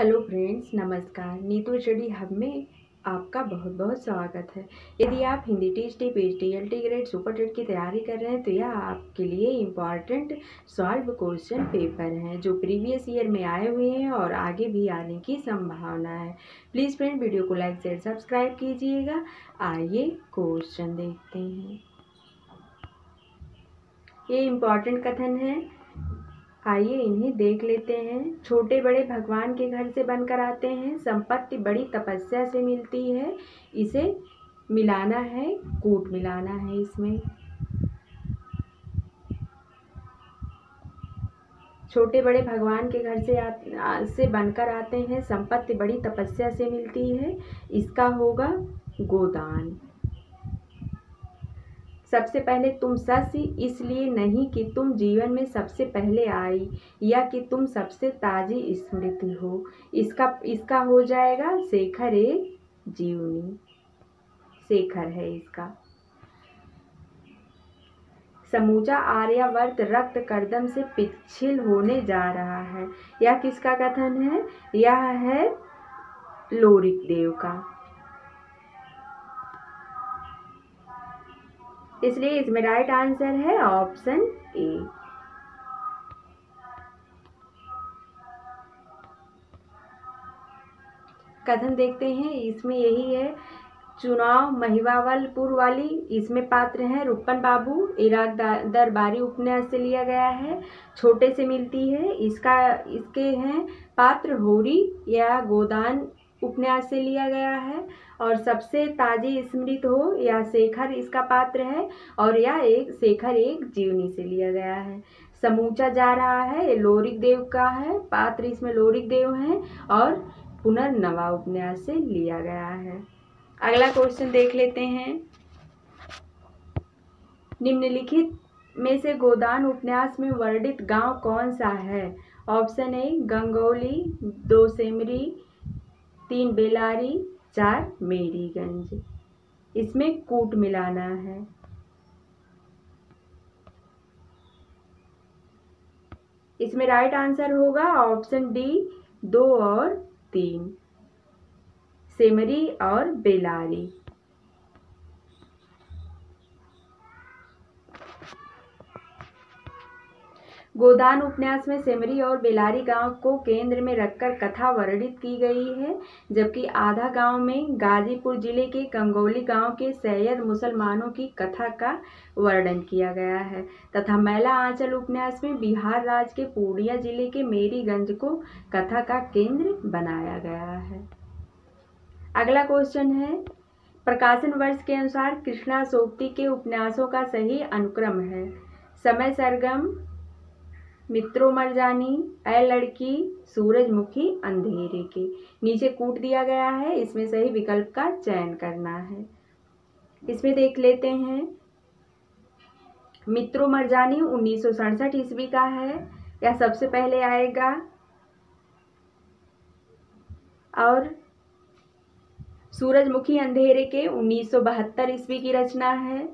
Hello friends, नमस्कार। Neetu study hub में आपका बहुत बहुत स्वागत है। यदि आप Hindi TST, PhD, LT grade, super TET की तैयारी कर रहे हैं तो यह आपके लिए इम्पॉर्टेंट सॉल्व क्वेश्चन पेपर हैं जो प्रीवियस ईयर में आए हुए हैं और आगे भी आने की संभावना है। प्लीज़ फ्रेंड, वीडियो को लाइक शेयर सब्सक्राइब कीजिएगा। आइए क्वेश्चन देखते हैं। ये इम्पॉर्टेंट कथन है, आइए इन्हें देख लेते हैं। छोटे बड़े भगवान के घर से बनकर आते हैं, संपत्ति बड़ी तपस्या से मिलती है, इसे मिलाना है, कूट मिलाना है। इसमें छोटे बड़े भगवान के घर से बनकर आते हैं, संपत्ति बड़ी तपस्या से मिलती है, इसका होगा गोदान। सबसे पहले तुम सच इसलिए नहीं कि तुम जीवन में सबसे पहले आई या कि तुम सबसे ताजी स्मृति हो, इसका हो जाएगा शेखर एक जीवनी। शेखर है इसका। समूचा आर्यावर्त रक्त कर्दम से पिछिल होने जा रहा है, यह किसका कथन है? यह है लोरिक देव का। इसलिए इसमें राइट आंसर है ऑप्शन ए। कथन देखते हैं, इसमें यही है। चुनाव महिवावलपुर वाली, इसमें पात्र हैं रुपन बाबू, इराक दरबारी उपन्यास से लिया गया है। छोटे से मिलती है, इसके हैं पात्र होरी या गोदान उपन्यास से लिया गया है। और सबसे ताजी स्मृति हो या शेखर इसका पात्र है, और यह एक शेखर एक जीवनी से लिया गया है। समूचा जा रहा है, लोरिक देव का है, पात्र इसमें लोरिक देव हैं, और पुनर्नवा उपन्यास से लिया गया है। अगला क्वेश्चन देख लेते हैं। निम्नलिखित में से गोदान उपन्यास में वर्णित गांव कौन सा है? ऑप्शन ए गंगौली, 2 सेमरी, 3 बेलारी, 4 मेरीगंज। इसमें कूट मिलाना है। इसमें राइट आंसर होगा ऑप्शन डी, 2 और 3, सेमरी और बेलारी। गोदान उपन्यास में सेमरी और बेलारी गांव को केंद्र में रखकर कथा वर्णित की गई है, जबकि आधा गांव में गाजीपुर जिले के कंगौली गांव के सैयद मुसलमानों की कथा का वर्णन किया गया है, तथा मैला आंचल उपन्यास में बिहार राज्य के पूर्णिया जिले के मेरीगंज को कथा का केंद्र बनाया गया है। अगला क्वेश्चन है, प्रकाशन वर्ष के अनुसार कृष्णा सोबती के उपन्यासों का सही अनुक्रम है? समय सरगम, मित्रों मरजानी, ऐ लड़की, सूरजमुखी अंधेरे के। नीचे कूट दिया गया है, इसमें सही विकल्प का चयन करना है। इसमें देख लेते हैं। मित्रों मरजानी 1967 ईस्वी का है, यह सबसे पहले आएगा। और सूरजमुखी अंधेरे के 1972 ईस्वी की रचना है।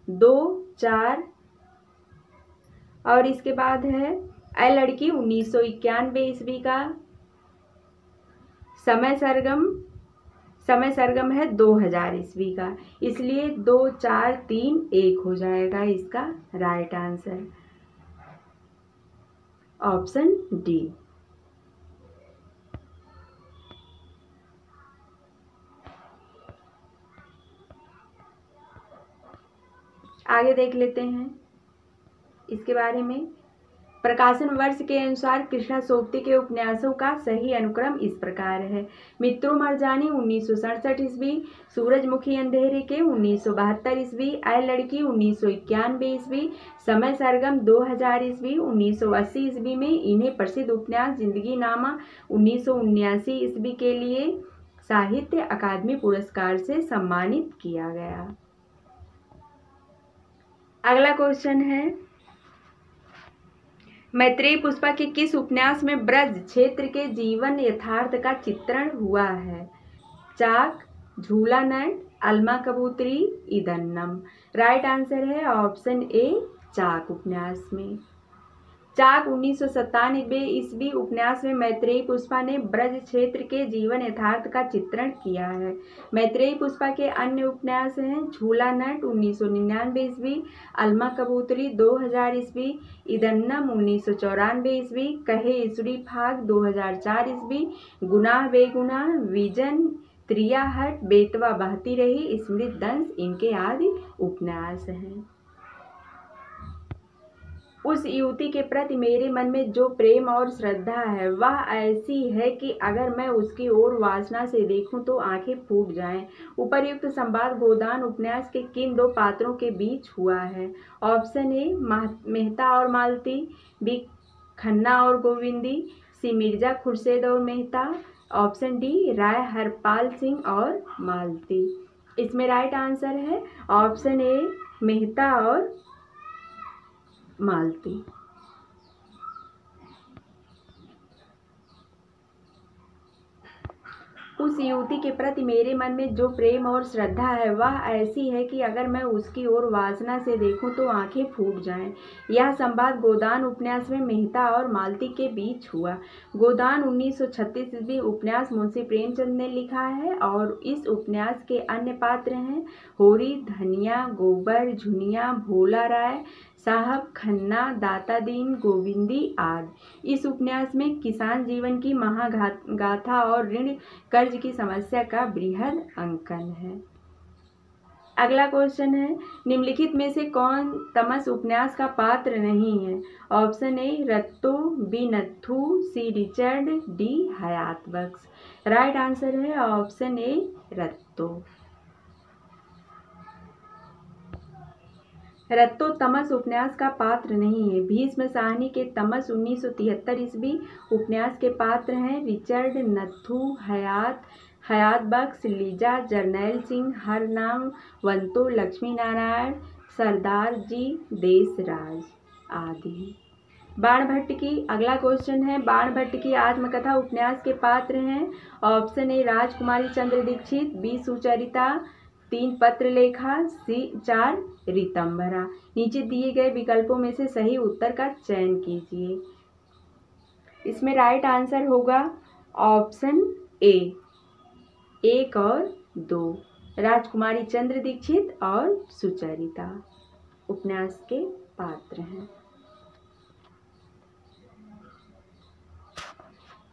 2, 4 और इसके बाद है ऐ लड़की 1991 ईस्वी का। समय सरगम है 2000 ईस्वी का, इसलिए 2, 4, 3, 1 हो जाएगा इसका राइट आंसर ऑप्शन डी। आगे देख लेते हैं इसके बारे में। प्रकाशन वर्ष के अनुसार कृष्णा सोबती के उपन्यासों का सही अनुक्रम इस प्रकार है। मित्रों मरजानी 1967 ईस्वी, सूरजमुखी अंधेरे के 1972 ईस्वी, ऐ लड़की 1991 ईस्वी, समय सरगम 2000 ईस्वी। 1980 ईस्वी में इन्हें प्रसिद्ध उपन्यास जिंदगी नामा 1979 ईस्वी के लिए साहित्य अकादमी पुरस्कार से सम्मानित किया गया। अगला क्वेश्चन है, मैत्रेयी पुष्पा के किस उपन्यास में ब्रज क्षेत्र के जीवन यथार्थ का चित्रण हुआ है? चाक, झूला नट, अलमा कबूतरी, इदन्नम। राइट आंसर है ऑप्शन ए, चाक उपन्यास में। चाक 1997 ईस्वी उपन्यास में मैत्रेयी पुष्पा ने ब्रज क्षेत्र के जीवन यथार्थ का चित्रण किया है। मैत्रेयी पुष्पा के अन्य उपन्यास हैं झूला नट 1999 ईस्वी, अलमा कबूतरी 2000 ईस्वी, इदन्नम 1994 ईस्वी, कहे ईसुरी फाग 2004 ईस्वी, गुनाह बेगुनाह, विजन, त्रियाहट, बेतवा बहती रही, स्मृत दंश इनके आदि उपन्यास हैं। उस युवती के प्रति मेरे मन में जो प्रेम और श्रद्धा है वह ऐसी है कि अगर मैं उसकी ओर वासना से देखूं तो आंखें फूट जाएं। उपर्युक्त संवाद गोदान उपन्यास के किन दो पात्रों के बीच हुआ है? ऑप्शन ए मेहता और मालती, बी खन्ना और गोविंदी, सी मिर्जा खुर्शेद और मेहता, ऑप्शन डी राय हरपाल सिंह और मालती। इसमें राइट आंसर है ऑप्शन ए मेहता और मालती। उस युवती के प्रति मेरे मन में जो प्रेम और श्रद्धा है वह ऐसी है कि अगर मैं उसकी ओर वासना से देखूं तो आंखें फूट जाएं। यह संवाद गोदान उपन्यास में मेहता और मालती के बीच हुआ। गोदान 1936 ईस्वी उपन्यास मुंशी प्रेमचंद ने लिखा है और इस उपन्यास के अन्य पात्र हैं होरी, धनिया, गोबर, झुनिया, भोला राय, साहब, खन्ना, दाता दीन, गोविंदी आदि। इस उपन्यास में किसान जीवन की महागाथा और ऋण कर्ज की समस्या का बृहद अंकन है। अगला क्वेश्चन है निम्नलिखित में से कौन तमस उपन्यास का पात्र नहीं है? Option A Ratto, B Natthu, C Richard, D Hayat Bakhsh. Right answer है ऑप्शन ए रत्तो। रत्तो तमस उपन्यास का पात्र नहीं है। भीष्म साहनी के तमस 1973 ईस्वी उपन्यास के पात्र हैं रिचर्ड, नत्थू, हयात बख्श, लीजा, जरनैल सिंह, हरनाम, वंतो, लक्ष्मी नारायण, सरदार जी, देशराज आदि। बाण भट्ट की अगला क्वेश्चन है बाण भट्ट की आत्मकथा उपन्यास के पात्र हैं option A Rajkumari Chandra Dixit, B Sucharita, 3 Patralekha, सी 4 ऋतंभरा। नीचे दिए गए विकल्पों में से सही उत्तर का चयन कीजिए। इसमें राइट आंसर होगा ऑप्शन ए 1 और 2 राजकुमारी चंद्र दीक्षित और सुचरिता उपन्यास के पात्र हैं।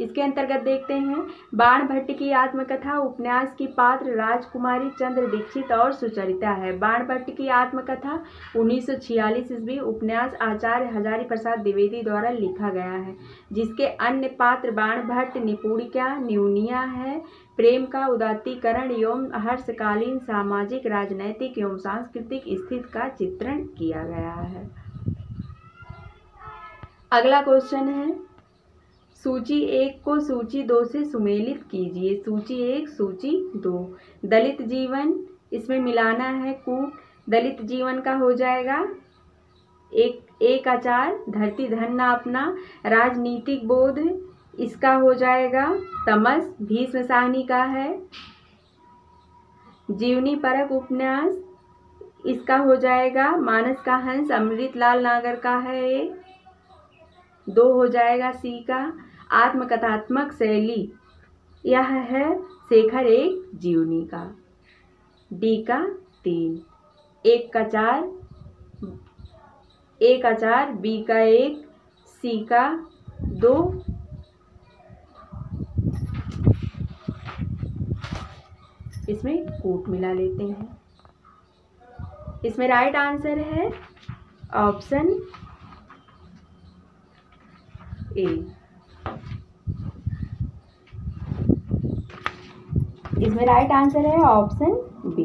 इसके अंतर्गत देखते हैं बाण भट्ट की आत्मकथा उपन्यास की पात्र राजकुमारी चंद्र दीक्षित और सुचरिता है। बाण भट्ट की आत्मकथा 1946 ईस्वी उपन्यास आचार्य हजारी प्रसाद द्विवेदी द्वारा लिखा गया है, जिसके अन्य पात्र बाण भट्ट, निपुणिका, न्यूनिया है। प्रेम का उदात्तीकरण एवं हर्षकालीन सामाजिक, राजनैतिक एवं सांस्कृतिक स्थिति का चित्रण किया गया है। अगला क्वेश्चन है सूची 1 को सूची 2 से सुमेलित कीजिए। सूची 1 सूची 2 दलित जीवन, इसमें मिलाना है कूट। दलित जीवन का हो जाएगा एक आचार, धरती धन ना अपना। राजनीतिक बोध, इसका हो जाएगा तमस, भीष्म साहनी का है। जीवनी परक उपन्यास, इसका हो जाएगा मानस का हंस, अमृतलाल नागर का है। 2 हो जाएगा सी का। आत्मकथात्मक शैली, यह है शेखर एक जीवनी का। डी का 3। एक आचार, बी का 1, सी का 2। इसमें कूट मिला लेते हैं। इसमें राइट आंसर है ऑप्शन ए। इसमें राइट आंसर है ऑप्शन बी।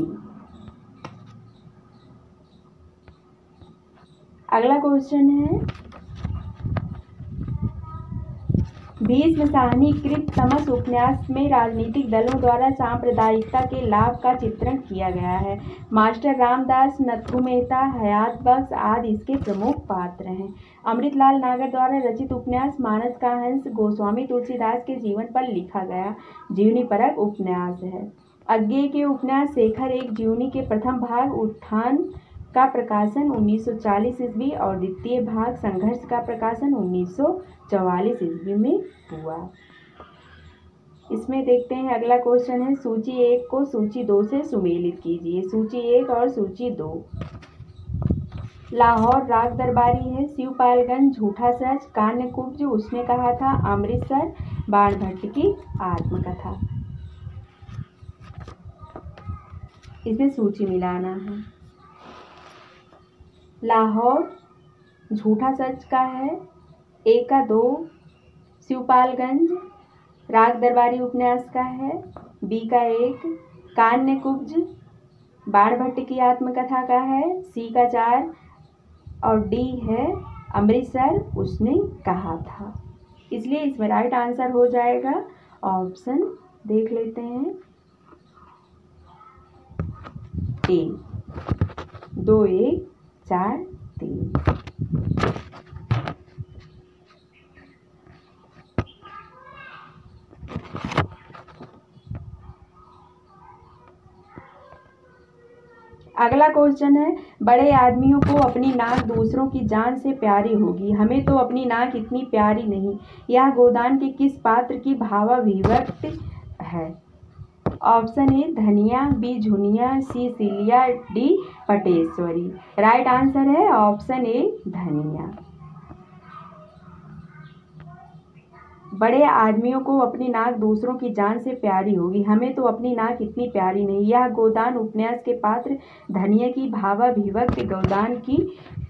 अगला क्वेश्चन है भीष्म साहनी कृत तमस उपन्यास में राजनीतिक दलों द्वारा सांप्रदायिकता के लाभ का चित्रण किया गया है। मास्टर रामदास, नथु मेहता, हयात बख्श आदि इसके प्रमुख पात्र हैं। अमृतलाल नागर द्वारा रचित उपन्यास मानस का हंस गोस्वामी तुलसीदास के जीवन पर लिखा गया जीवनी परक उपन्यास है। अज्ञेय के उपन्यास शेखर एक जीवनी के प्रथम भाग उत्थान का प्रकाशन 1940 ईस्वी और द्वितीय भाग संघर्ष का प्रकाशन 1944 ईस्वी में हुआ। इसमें देखते हैं अगला क्वेश्चन है, सूची 1 को सूची 2 से सुमेलित कीजिए। सूची 1 और सूची 2। लाहौर राग दरबारी है, शिवपालगंज झूठा सच, कान्यकुब्ज उसने कहा था, अमृतसर बाणभट्ट की आत्मकथा। इसमें सूची मिलाना है। लाहौर झूठा सच का है, 1 का 2 शिवपालगंज राग दरबारी उपन्यास का है, बी का 1 कान्यकुब्ज बाणभट्ट की आत्मकथा का है, सी का 4 और डी है अमृतसर उसने कहा था। इसलिए इसमें राइट आंसर हो जाएगा ऑप्शन, देख लेते हैं, ए 2 1 4 3। अगला क्वेश्चन है, बड़े आदमियों को अपनी नाक दूसरों की जान से प्यारी होगी, हमें तो अपनी नाक इतनी प्यारी नहीं। यह गोदान के किस पात्र की भावाभिव्यक्ति है? Option A Dhaniya, B Jhuniya, C Siliya, D Pateshwari. Right answer है ऑप्शन ए धनिया। बड़े आदमियों को अपनी नाक दूसरों की जान से प्यारी होगी, हमें तो अपनी नाक इतनी प्यारी नहीं। यह गोदान उपन्यास के पात्र धनिया की भावाभिव्यक्ति गोदान की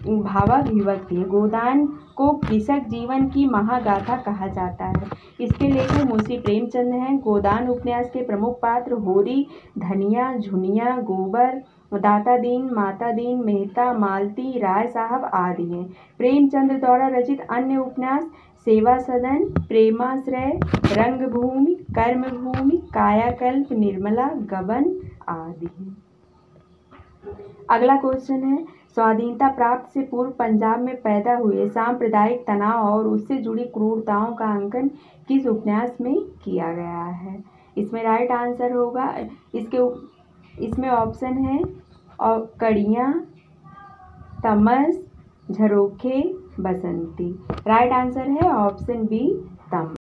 भावाभिव्यक्ति है। गोदान को कृषक जीवन की महागाथा कहा जाता है। इसके लेखक मुंशी प्रेमचंद हैं। गोदान उपन्यास के प्रमुख पात्र होरी, धनिया, झुनिया, गोबर, दाता दीन, माता दीन, मेहता, मालती, राय साहब आदि हैं। प्रेमचंद द्वारा रचित अन्य उपन्यास सेवा सदन, प्रेमाश्रय, रंगभूमि, कर्मभूमि, कायाकल्प, निर्मला, गबन आदि हैं। अगला क्वेश्चन है, स्वाधीनता प्राप्त से पूर्व पंजाब में पैदा हुए सांप्रदायिक तनाव और उससे जुड़ी क्रूरताओं का अंकन किस उपन्यास में किया गया है? इसमें राइट आंसर होगा, इसमें ऑप्शन है और कड़ियाँ, तमस, झरोखे, बसंती। राइट आंसर है ऑप्शन बी तमस।